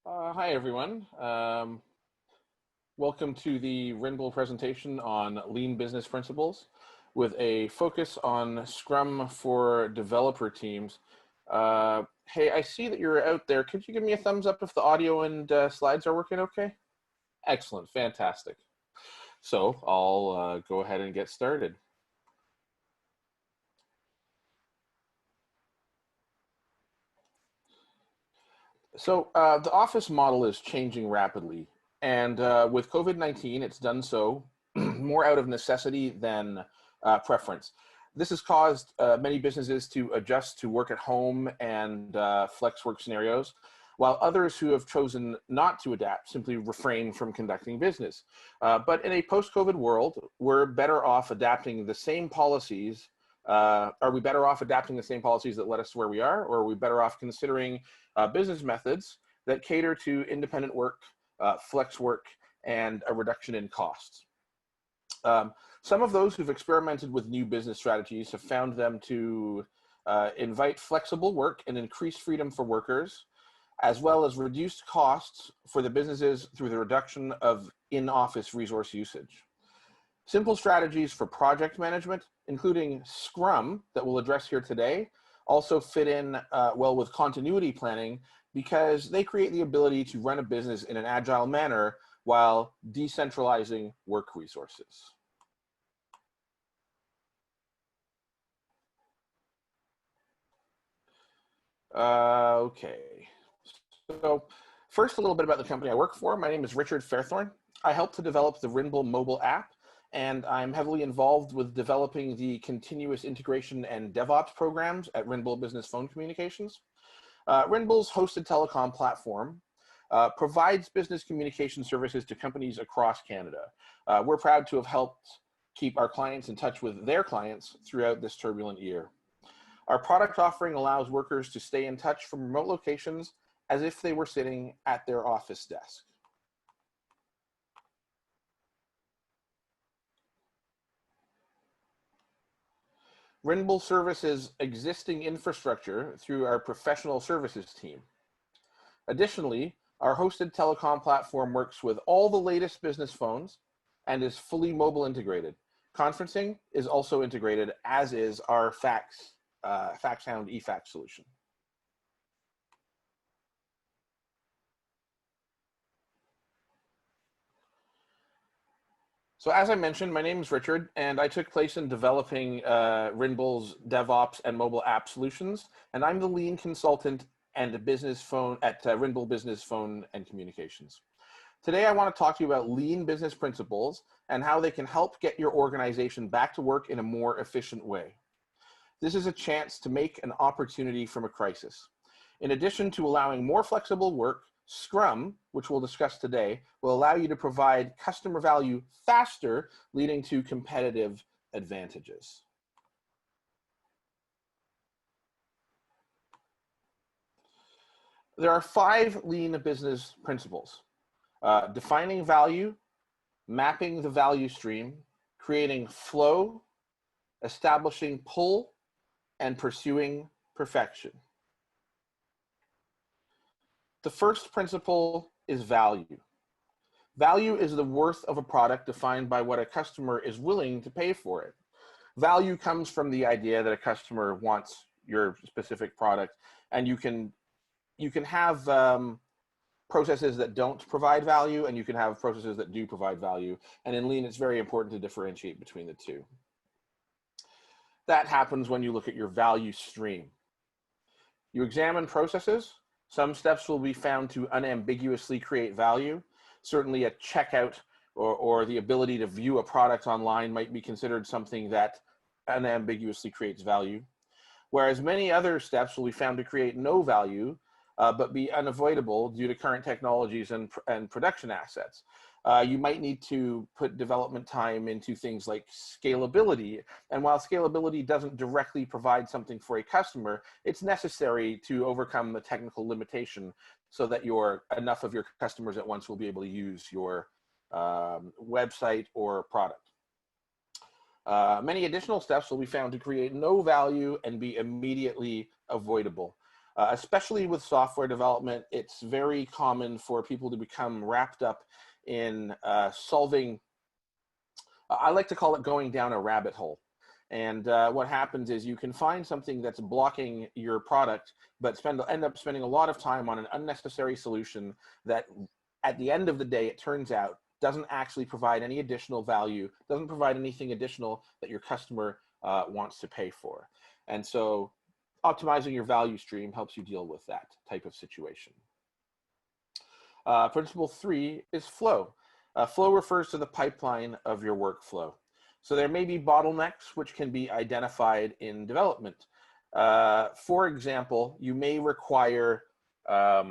Hi, everyone. Welcome to the Rinble presentation on lean business principles with a focus on Scrum for developer teams. Hey, I see that you're out there. Could you give me a thumbs up if the audio and slides are working okay? Excellent, fantastic. So I'll go ahead and get started. So the office model is changing rapidly, and with COVID-19, it's done so more out of necessity than preference. This has caused many businesses to adjust to work at home and flex work scenarios, while others who have chosen not to adapt simply refrain from conducting business. But in a post-COVID world, we're better off adapting the same policies. Are we better off adapting the same policies that led us to where we are, or are we better off considering business methods that cater to independent work, flex work, and a reduction in costs? Some of those who've experimented with new business strategies have found them to invite flexible work and increase freedom for workers, as well as reduced costs for the businesses through the reduction of in-office resource usage. Simple strategies for project management, including Scrum that we'll address here today, also fit in well with continuity planning because they create the ability to run a business in an agile manner while decentralizing work resources. Okay, so first a little bit about the company I work for. My name is Richard Fairthorn. I help to develop the Rinble mobile app, and I'm heavily involved with developing the continuous integration and DevOps programs at Rinble Business Phone Communications. Rinble's hosted telecom platform provides business communication services to companies across Canada. We're proud to have helped keep our clients in touch with their clients throughout this turbulent year. Our product offering allows workers to stay in touch from remote locations as if they were sitting at their office desk. Rinble services existing infrastructure through our professional services team. Additionally, our hosted telecom platform works with all the latest business phones and is fully mobile integrated. Conferencing is also integrated, as is our FaxHound eFax solution. So as I mentioned, my name is Richard, and I took place in developing Rinble's DevOps and mobile app solutions, and I'm the lean consultant and a business phone at Rinble Business Phone and Communications. Today, I want to talk to you about lean business principles and how they can help get your organization back to work in a more efficient way. This is a chance to make an opportunity from a crisis. In addition to allowing more flexible work, Scrum, which we'll discuss today, will allow you to provide customer value faster, leading to competitive advantages. There are 5 lean business principles: defining value, mapping the value stream, creating flow, establishing pull, and pursuing perfection. The first principle is value. Value is the worth of a product defined by what a customer is willing to pay for it. Value comes from the idea that a customer wants your specific product, and you can have processes that don't provide value, and you can have processes that do provide value. And in lean, it's very important to differentiate between the two. That happens when you look at your value stream. You examine processes. Some steps will be found to unambiguously create value. Certainly a checkout or the ability to view a product online might be considered something that unambiguously creates value. Whereas many other steps will be found to create no value, but be unavoidable due to current technologies and production assets. You might need to put development time into things like scalability. And while scalability doesn't directly provide something for a customer, it's necessary to overcome the technical limitation so that enough of your customers at once will be able to use your website or product. Many additional steps will be found to create no value and be immediately avoidable. Especially with software development, it's very common for people to become wrapped up in solving, I like to call it going down a rabbit hole. And what happens is you can find something that's blocking your product, but end up spending a lot of time on an unnecessary solution that at the end of the day, it turns out, doesn't actually provide any additional value, doesn't provide anything additional that your customer wants to pay for. And so optimizing your value stream helps you deal with that type of situation. Principle 3 is flow. Flow refers to the pipeline of your workflow. So there may be bottlenecks which can be identified in development. For example, you may require, a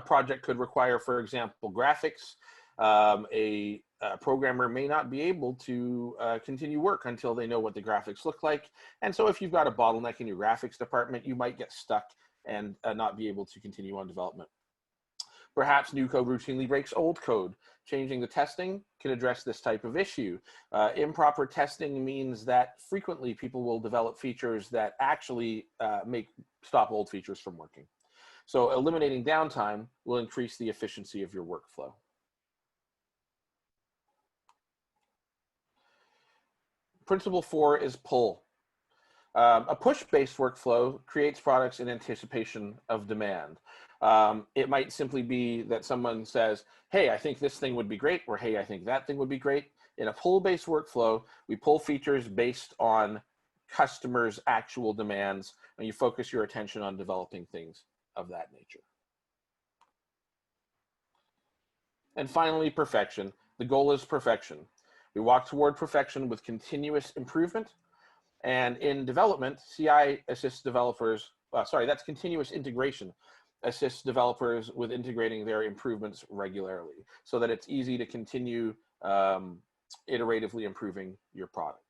project could require, for example, graphics. A programmer may not be able to continue work until they know what the graphics look like. And so if you've got a bottleneck in your graphics department, you might get stuck and not be able to continue on development. Perhaps new code routinely breaks old code. Changing the testing can address this type of issue. Improper testing means that frequently people will develop features that actually stop old features from working. So eliminating downtime will increase the efficiency of your workflow. Principle 4 is pull. A push-based workflow creates products in anticipation of demand. It might simply be that someone says, hey, I think this thing would be great, or hey, I think that thing would be great. In a pull-based workflow, we pull features based on customers' actual demands, and you focus your attention on developing things of that nature. And finally, perfection. The goal is perfection. We walk toward perfection with continuous improvement. And in development, CI assists developers, that's continuous integration, assists developers with integrating their improvements regularly so that it's easy to continue iteratively improving your product.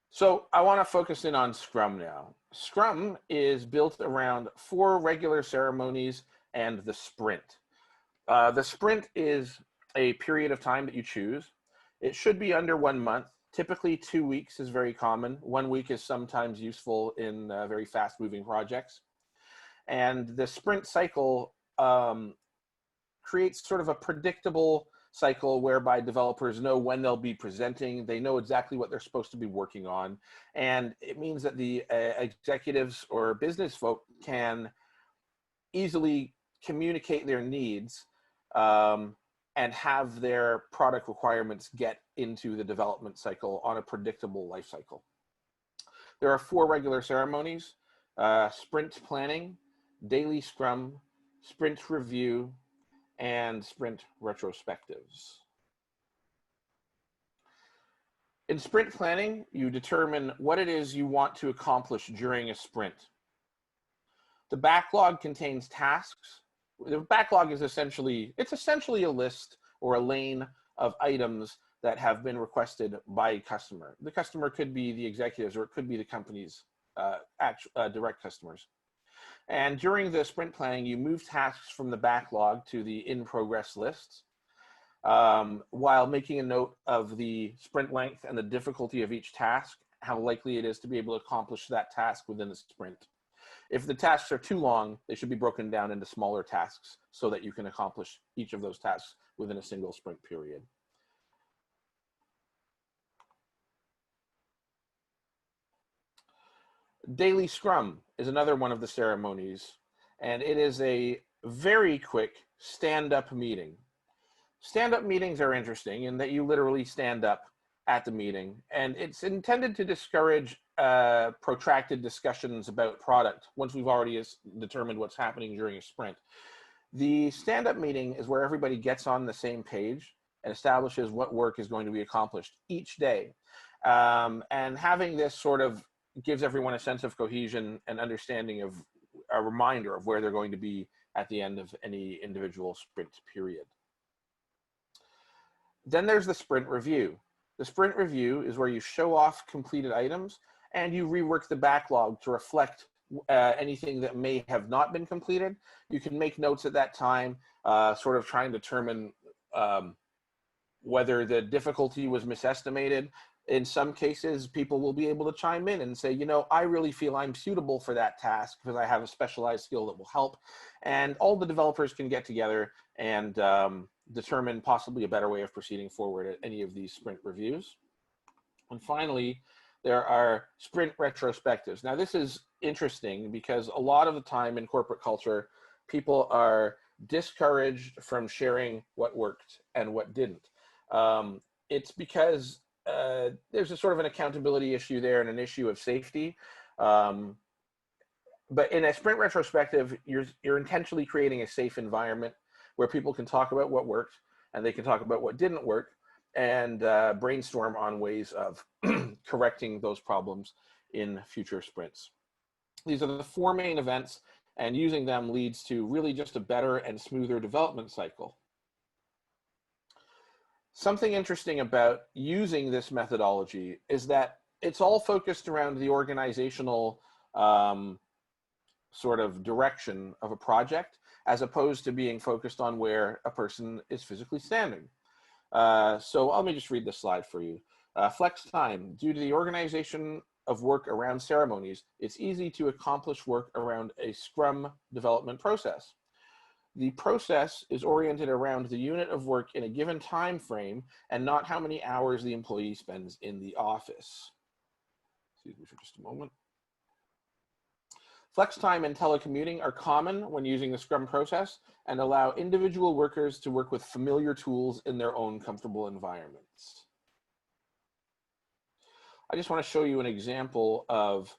So I want to focus in on Scrum now. Scrum is built around 4 regular ceremonies and the sprint. The sprint is a period of time that you choose. It should be under 1 month. Typically 2 weeks is very common. 1 week is sometimes useful in very fast moving projects. And the sprint cycle creates sort of a predictable cycle whereby developers know when they'll be presenting. They know exactly what they're supposed to be working on. And it means that the executives or business folk can easily communicate their needs and have their product requirements get into the development cycle on a predictable life cycle. There are 4 regular ceremonies: sprint planning, daily scrum, sprint review, and sprint retrospectives. In sprint planning, you determine what it is you want to accomplish during a sprint. The backlog contains tasks. The backlog is essentially a list or a lane of items that have been requested by a customer. The customer could be the executives, or it could be the company's direct customers. And during the sprint planning, you move tasks from the backlog to the in-progress lists, while making a note of the sprint length and the difficulty of each task, how likely it is to be able to accomplish that task within the sprint. If the tasks are too long, they should be broken down into smaller tasks so that you can accomplish each of those tasks within a single sprint period. Daily Scrum is another one of the ceremonies, and it is a very quick stand-up meeting. Stand-up meetings are interesting in that you literally stand up at the meeting, and it's intended to discourage protracted discussions about product once we've already determined what's happening during a sprint. The stand-up meeting is where everybody gets on the same page and establishes what work is going to be accomplished each day. And having this sort of gives everyone a sense of cohesion and understanding of a reminder of where they're going to be at the end of any individual sprint period. Then there's the sprint review. The sprint review is where you show off completed items and you rework the backlog to reflect anything that may have not been completed. You can make notes at that time, sort of trying to determine whether the difficulty was misestimated, In some cases, people will be able to chime in and say, you know, I really feel I'm suitable for that task because I have a specialized skill that will help. And all the developers can get together and determine possibly a better way of proceeding forward at any of these sprint reviews. And finally, there are sprint retrospectives. Now, this is interesting because a lot of the time in corporate culture, people are discouraged from sharing what worked and what didn't. It's because there's a sort of an accountability issue there and an issue of safety. But in a sprint retrospective, you're intentionally creating a safe environment where people can talk about what worked and they can talk about what didn't work and brainstorm on ways of correcting those problems in future sprints. These are the 4 main events, and using them leads to really just a better and smoother development cycle. Something interesting about using this methodology is that it's all focused around the organizational sort of direction of a project, as opposed to being focused on where a person is physically standing. So let me just read this slide for you. Flex time. Due to the organization of work around ceremonies, it's easy to accomplish work around a Scrum development process. The process is oriented around the unit of work in a given time frame and not how many hours the employee spends in the office. Excuse me for just a moment. Flex time and telecommuting are common when using the Scrum process and allow individual workers to work with familiar tools in their own comfortable environments. I just want to show you an example of,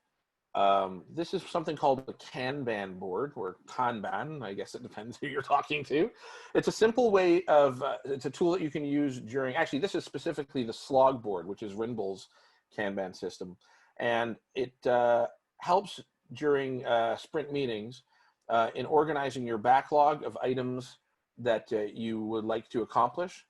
this is something called the Kanban board, or Kanban, I guess it depends who you're talking to. It's a simple way of, it's a tool that you can use during, actually this is specifically the slog board, which is Rinble's Kanban system. And it helps during sprint meetings in organizing your backlog of items that you would like to accomplish,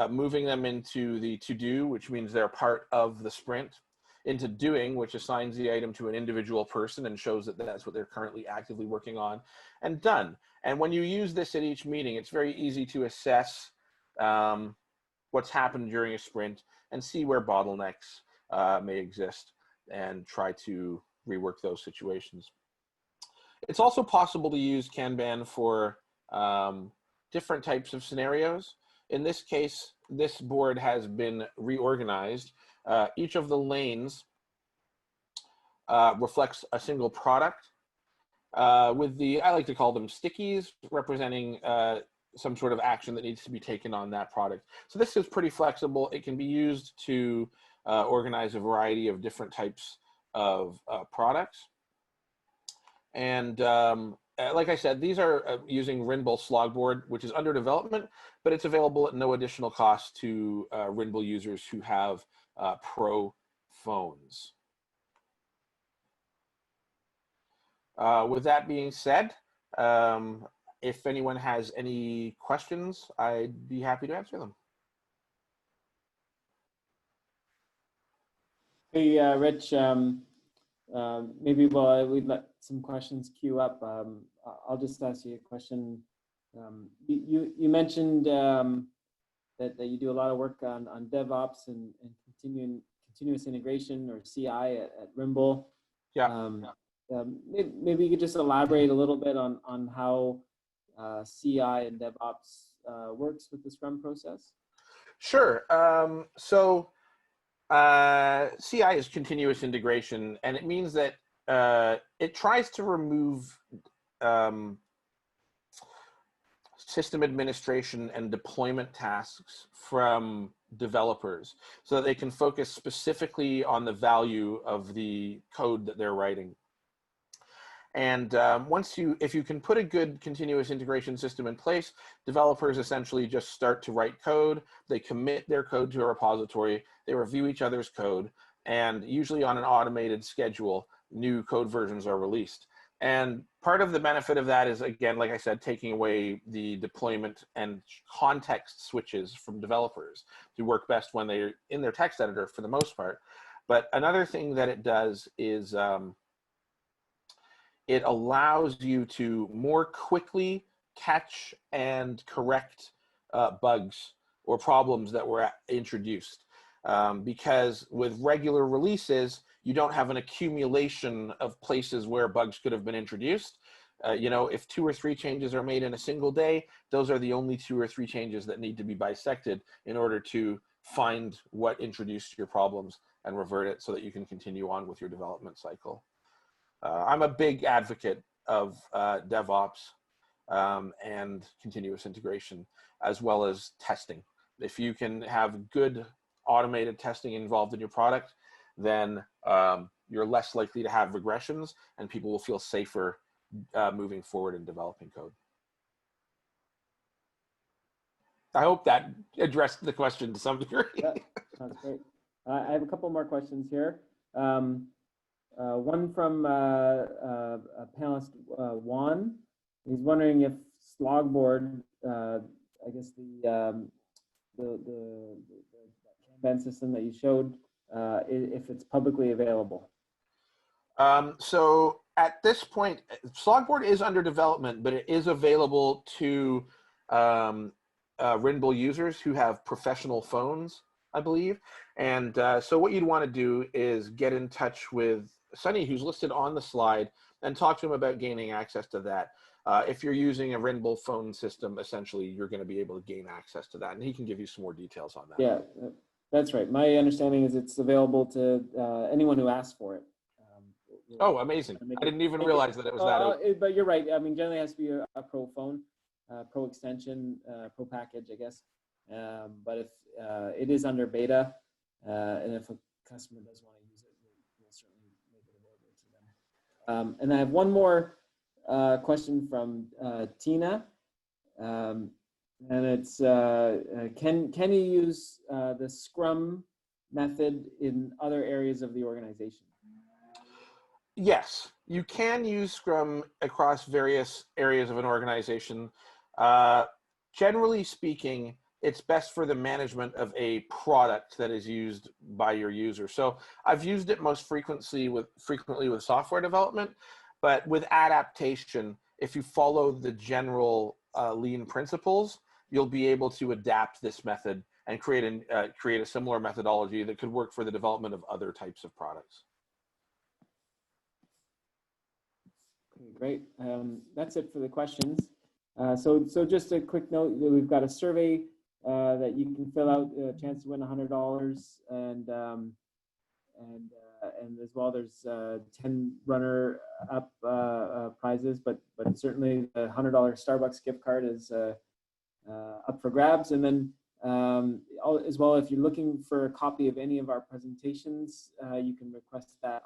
moving them into the to-do, which means they're part of the sprint, into doing, which assigns the item to an individual person and shows that that's what they're currently actively working on, and done. And when you use this at each meeting, it's very easy to assess what's happened during a sprint and see where bottlenecks may exist and try to rework those situations. It's also possible to use Kanban for different types of scenarios. In this case, this board has been reorganized. Each of the lanes reflects a single product with the, I like to call them stickies, representing some sort of action that needs to be taken on that product. So this is pretty flexible. It can be used to organize a variety of different types of products. And like I said, these are using Rinble Slogboard, which is under development, but it's available at no additional cost to Rinble users who have Pro phones. With that being said, if anyone has any questions, I'd be happy to answer them. Hey, Rich, maybe while we let some questions queue up, I'll just ask you a question. You mentioned that you do a lot of work on DevOps and continuous integration, or CI at Rimble. Yeah. Maybe you could just elaborate a little bit on how CI and DevOps works with the Scrum process. Sure. CI is continuous integration, and it means that it tries to remove system administration and deployment tasks from developers so that they can focus specifically on the value of the code that they're writing. And if you can put a good continuous integration system in place, developers essentially just start to write code. They commit their code to a repository. They review each other's code, and usually on an automated schedule, new code versions are released. And part of the benefit of that is, again, like I said, taking away the deployment and context switches from developers to work best when they're in their text editor for the most part. But another thing that it does is it allows you to more quickly catch and correct bugs or problems that were introduced. because with regular releases, you don't have an accumulation of places where bugs could have been introduced. You know, if 2 or 3 changes are made in a single day, those are the only 2 or 3 changes that need to be bisected in order to find what introduced your problems and revert it so that you can continue on with your development cycle. I'm a big advocate of DevOps and continuous integration, as well as testing. If you can have good automated testing involved in your product, then you're less likely to have regressions and people will feel safer moving forward in developing code. I hope that addressed the question to some degree. Yeah, that's great. I have a couple more questions here. One from a panelist, Juan. He's wondering if Slogboard, I guess the Kanban system that you showed, if it's publicly available. So at this point, Slogboard is under development, but it is available to Rinbull users who have professional phones, I believe. And so what you'd want to do is get in touch with Sunny, who's listed on the slide, and talk to him about gaining access to that. If you're using a Rinbull phone system, essentially, you're going to be able to gain access to that, and he can give you some more details on that. Yeah, that's right. My understanding is it's available to anyone who asks for it. Oh, amazing. I didn't even realize that it was that. But you're right. I mean, generally it has to be a pro phone, pro extension, pro package, I guess. But if it is under beta, and if a customer does want to use it, we'll certainly make it available to them. And I have one more question from Tina. And it's, can you use the Scrum method in other areas of the organization? Yes, you can use Scrum across various areas of an organization. Generally speaking, it's best for the management of a product that is used by your user. So I've used it most frequently with software development, but with adaptation, if you follow the general lean principles, you'll be able to adapt this method and create a similar methodology that could work for the development of other types of products. Great. That's it for the questions. So just a quick note, we've got a survey that you can fill out, a chance to win $100, and as well there's 10 runner-up prizes, but certainly the $100 Starbucks gift card is up for grabs. And then as well, if you're looking for a copy of any of our presentations, you can request that